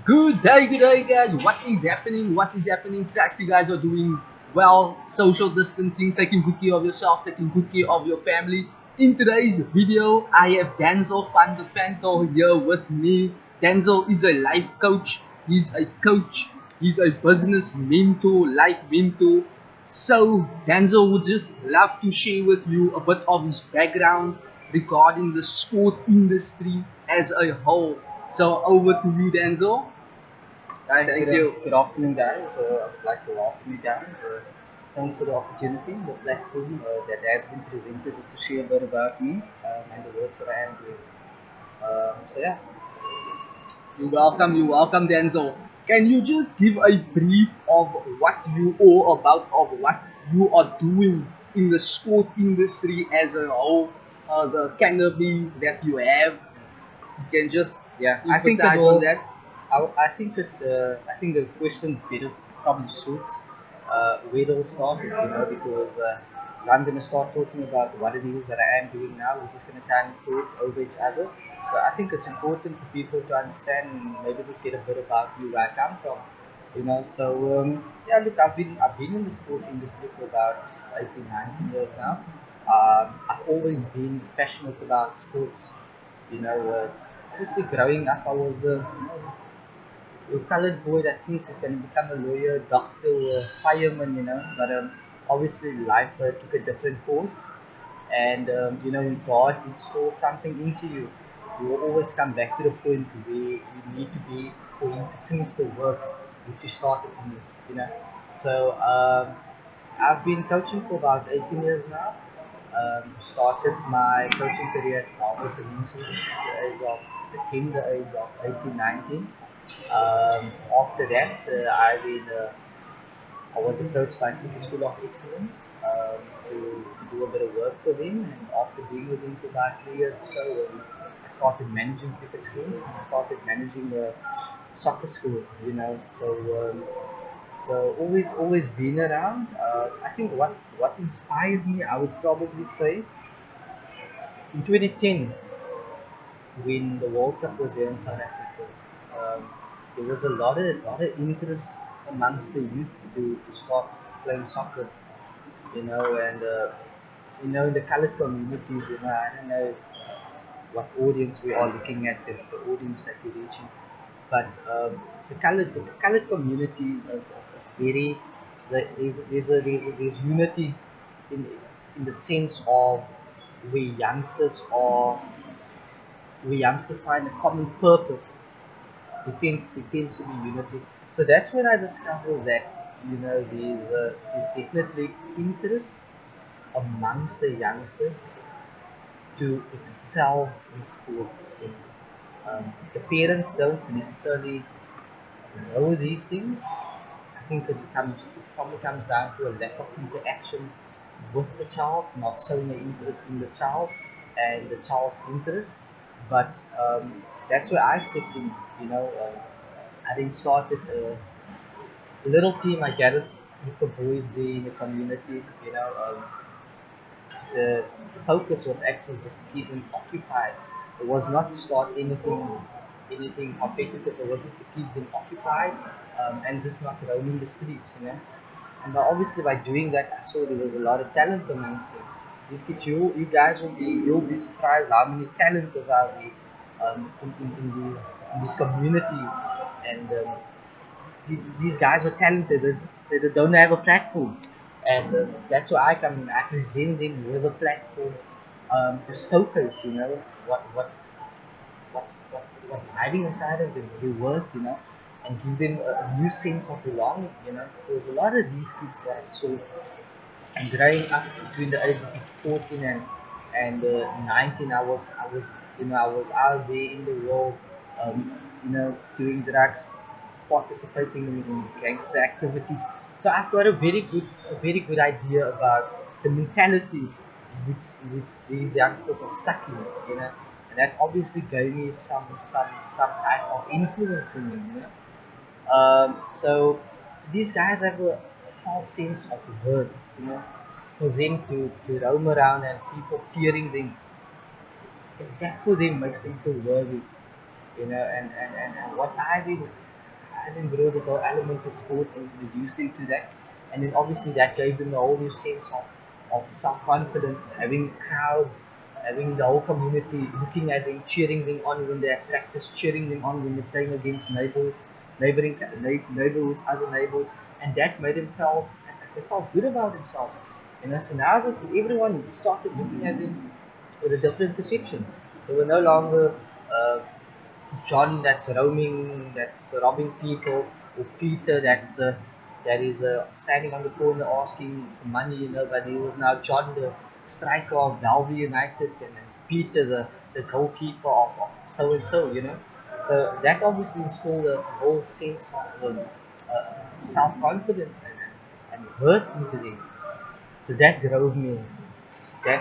Good day, guys. What is happening? What is happening? Trust you guys are doing well. Social distancing, taking good care of yourself, taking good care of your family. In today's video, I have Danzil Van Der Ventel here with me. Danzil is a life coach. He's a coach. He's a business mentor, life mentor. So Danzil would just love to share with you a bit of his background regarding the sport industry as a whole. So over to you, Danzil. Hi, Thank you. good afternoon, guys. I would like to welcome you guys. Thanks for the opportunity, the platform that has been presented just to share a bit about me and the work that I am doing. Yeah, You're welcome, Denzel. Can you just give a brief of what you all about, of what you are doing in the sport industry as a whole, the canopy that you have? You can just yeah. I think emphasize on that. I think the question better probably suits where it all started, because I'm going to start talking about what it is that I am doing now. We're just going to kind of talk over each other. So I think it's important for people to understand and maybe just get a bit about you where I come from. Yeah. Look, I've been in the sports industry for about 18, 19 years now. I've always been passionate about sports. It's obviously growing up, I was the colored boy that thinks he's going to become a lawyer, doctor, or fireman, But obviously, life took a different course. And when God installs something into you, you will always come back to the point where you need to be for Him to finish the work which you started in you. So I've been coaching for about 18 years now. Started my coaching career at Harvard Peninsula at the age of the age of 18, 19. After that, I was approached by the School of Excellence to do a bit of work for them. And after being with them for about 3 years or so, I started managing cricket school. I started managing the soccer school. So always been around. I think what inspired me, I would probably say, in 2010 when the World Cup was here in South Africa, um, there was a lot of interest amongst the youth to start playing soccer. And in the colored communities, I don't know what audience we are looking at, the audience that we're reaching, but the colored communities is very there's unity in in the sense of we youngsters are we youngsters find a common purpose. There tends to be unity. So that's when I discovered that there's definitely interest amongst the youngsters to excel in sport. And, the parents don't necessarily know these things. I think it probably comes down to a lack of interaction with the child, not showing the interest in the child and the child's interest. But that's where I stepped in. I then started a little team I gathered with the boys there in the community. The focus was actually just to keep them occupied. It was not to start anything competitive. It was just to keep them occupied and just not roaming the streets. And obviously by doing that, I saw there was a lot of talent amongst them. These kids, you guys you'll be surprised how many talents are there in these communities. And these guys are talented. They don't have a platform, and that's where I come in. I present them with a platform to showcase, what's hiding inside of them, their work, and give them a new sense of belonging. Because a lot of these kids that I saw and growing up between the ages of 14 and 19, I was out there in the world, doing drugs, participating in gangster activities. So I've got a very good idea about the mentality which these youngsters are stuck in, and that obviously gave me some type of influence in me. So these guys have a false sense of worth, for them to roam around and people fearing them. That for them makes them feel worthy, and what I did. and then bro, this whole element of sports introduced into that, and then obviously that gave them a whole new sense of self-confidence, having crowds, having the whole community looking at them, cheering them on when they're at practice, cheering them on when they're playing against neighborhoods, neighborhoods, other neighborhoods, and that made them feel, they felt good about themselves. So now that everyone started looking at them with a different perception, they were no longer John that's roaming, that's robbing people, or Peter that is standing on the corner asking for money, but he was now John, the striker of Dalby United, and then Peter, the goalkeeper of so and so, So that obviously installed a whole sense of self confidence and worth into them. So that drove me to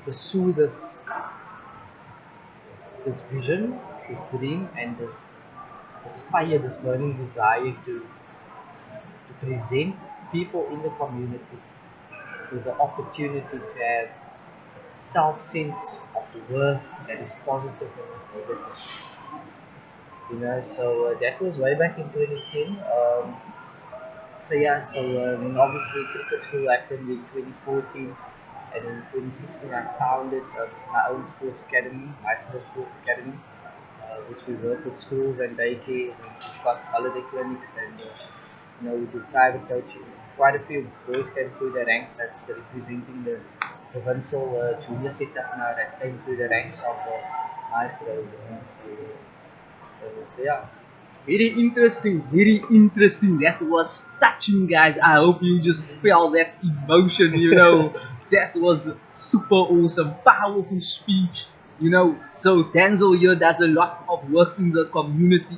pursue this vision, this dream, and this fire, this burning desire to present people in the community with the opportunity to have self sense of worth that is positive and negative. So that was way back in 2010. Then obviously cricket school happened in 2014, and in 2016 I founded my own sports academy, Maestros Sports Academy, which we work with schools and daycares, and we've got holiday clinics, and we do private coaching. Quite a few boys came through the ranks that's representing the provincial junior setup now that came through the ranks of Maestros. So yeah. Very interesting, very interesting. That was touching, guys. I hope you just felt that emotion, That was super awesome, powerful speech, So Danzil here does a lot of work in the community,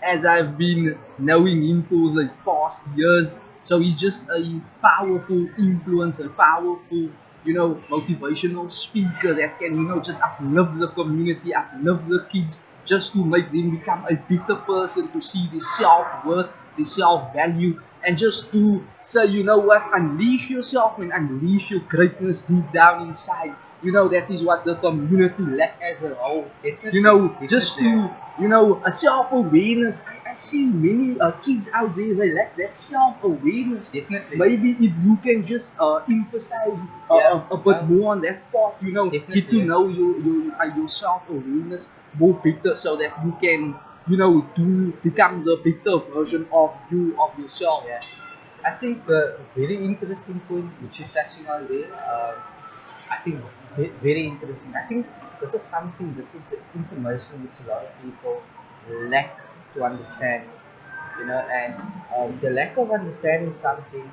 as I've been knowing him for the past years. So he's just a powerful influencer, powerful, motivational speaker that can, just uplift the community, uplift the kids, just to make them become a better person, to see the self-worth, the self-value, and just to say, unleash yourself and unleash your greatness deep down inside. That is what the community lack as a whole. Just to, a self-awareness. I see many kids out there, they lack that self-awareness. Definitely. Maybe if you can just emphasize a bit more on that part, get to know your self-awareness more better, so that you can, do become the better version of yourself. Yeah. I think the very interesting point which you're touching on there, I think very interesting. I think this is the information which a lot of people lack to understand, and the lack of understanding something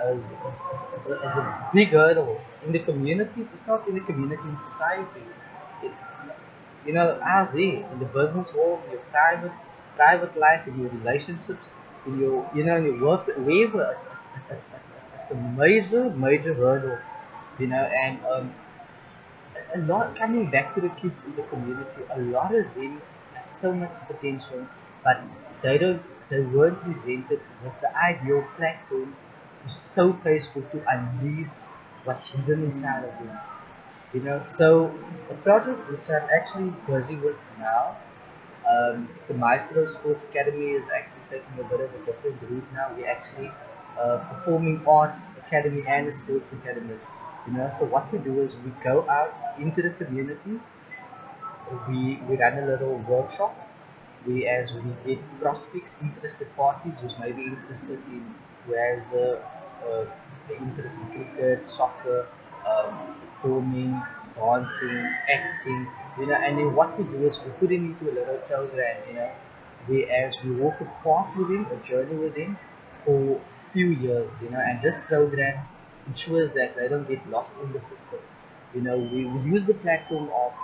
is a big hurdle in the communities. It's not in the community, in society. It, out there in the business world, in your private life, in your relationships, in your work, wherever, it's a major hurdle, and a lot coming back to the kids in the community. A lot of them have so much potential, but they don't. They weren't presented with the ideal platform to showcase or to unleash what's hidden inside of them. So a project which I'm actually busy with now, the Maestros Sports Academy is actually taking a bit of a different route now. We're actually performing arts academy and a sports academy. So what we do is we go out into the communities, we run a little workshop. We get prospects, interested parties who's maybe interested in who has the interest in cricket, soccer, performing, dancing, acting, and then what we do is we put them into a little program, we walk a path with him, a journey with him for a few years, and this program ensures that they don't get lost in the system. We use the platform of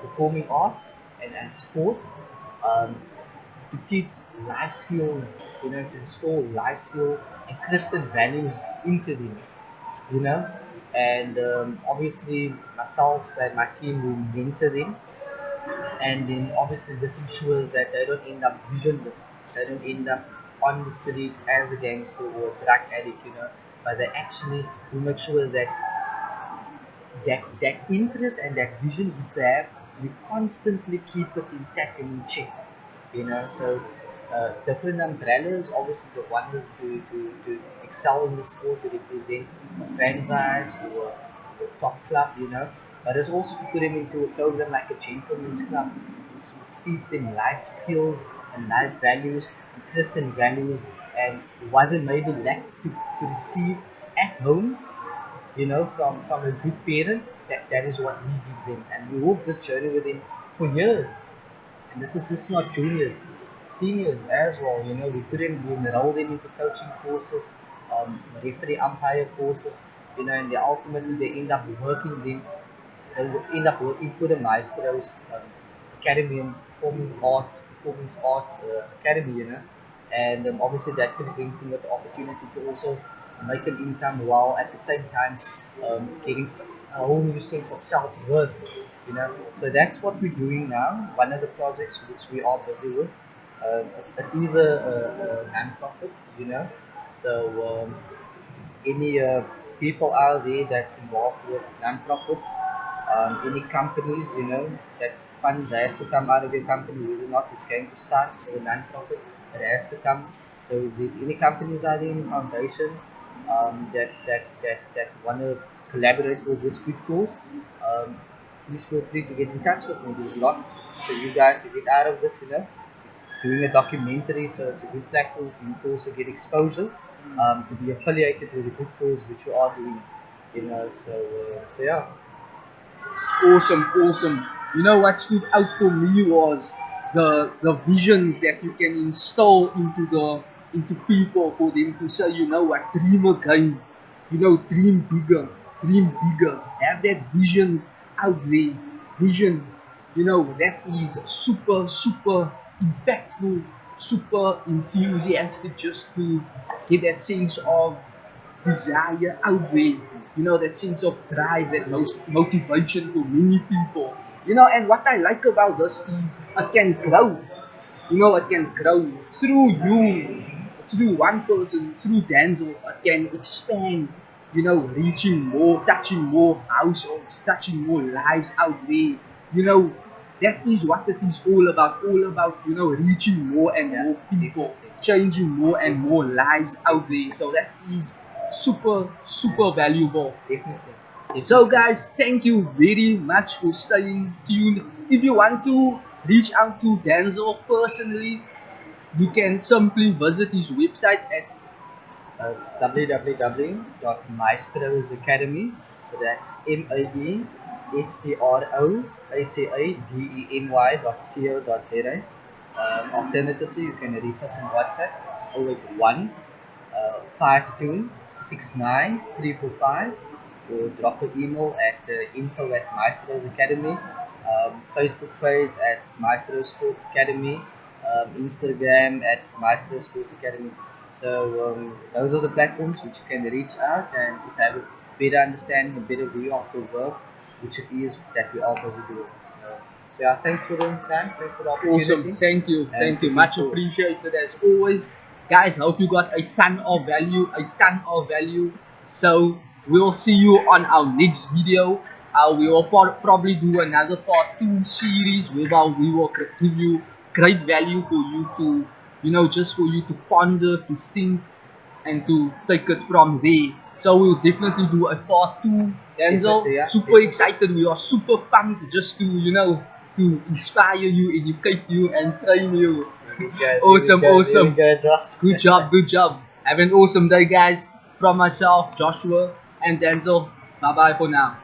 performing arts and sports um, to teach life skills, to install life skills and Christian values into them, you know. And obviously, myself and my team will mentor them, and then obviously this ensures that they don't end up visionless, they don't end up on the streets as a gangster or a drug addict, but they actually we make sure that that interest and that vision is there you constantly keep it intact and in check. So different umbrellas. Obviously, the one is to excel in the sport, to represent a franchise or a top club. But it's also to put them into a program like a gentleman's club, which teaches them life skills and life values and Christian values, and what they maybe lack to receive at home, from a good parent. That is what we give them, and we walk this journey with them for years. And this is just not juniors, seniors as well. We couldn't, we enroll them into coaching courses, referee umpire courses, and they ultimately they end up working them. They will end up working for the Maestros Academy and Performance Arts Academy, and obviously that presents them with the opportunity to also make an income while at the same time getting a whole new sense of self-worth. So that's what we're doing now. One of the projects which we are busy with, it is a non-profit, so any people out there that's involved with non-profits, any companies, that funds has to come out of your company, whether or not it's going to SARS or non-profit, it has to come. So if there's any companies out there, any foundations that want to collaborate with this good cause, please feel free to get in touch with me. There's a lot for you guys to get out of this, doing a documentary, so it's a good platform for you to also get exposure, to be affiliated with a good cause which we are doing, so yeah. Awesome, awesome. You know what stood out for me was the visions that you can install into people for them to say, you know what, dream again, dream bigger, have that visions out there, vision, that is super, super impactful, super enthusiastic, just to get that sense of desire out there, that sense of drive, that motivation for many people. And what I like about this is it can grow, it can grow through you, through one person, through Danzil, it can expand, reaching more, touching more households, touching more lives out there. You know, that is what it is all about, reaching more and Yeah, more people, definitely. changing more and more lives out there. So that is super, super valuable. Definitely. So, Definitely. guys, thank you very much for staying tuned. If you want to reach out to Danzil personally, you can simply visit his website at It's www.maestrosacademy. So that's maestrosacademy.co.za. Alternatively, you can reach us on WhatsApp. It's 081 5269 or drop an email at info at Maestros Academy, Facebook page at Maestros Sports Academy, Instagram at Maestros Sports Academy. So those are the platforms which you can reach out and just have a better understanding, a better view of the work which it is that we are busy doing. So yeah, thanks for the time, thanks for the awesome. opportunity, and Thank you. looking Much forward. appreciated as always. Guys, hope you got a ton of value, a ton of value. So we'll see you on our next video. We will probably do another part 2 series whereby we will give you great value for you to, just for you to ponder, to think, and to take it from there. So we'll definitely do a part 2. Denzel, Definitely, yeah, super definitely. excited. We are super pumped just to, to inspire you, educate you, and train you. Very good, very Awesome, good, very awesome. good, Ross. Good job, good job. Have an awesome day, guys. From myself, Joshua, and Denzel. Bye bye for now.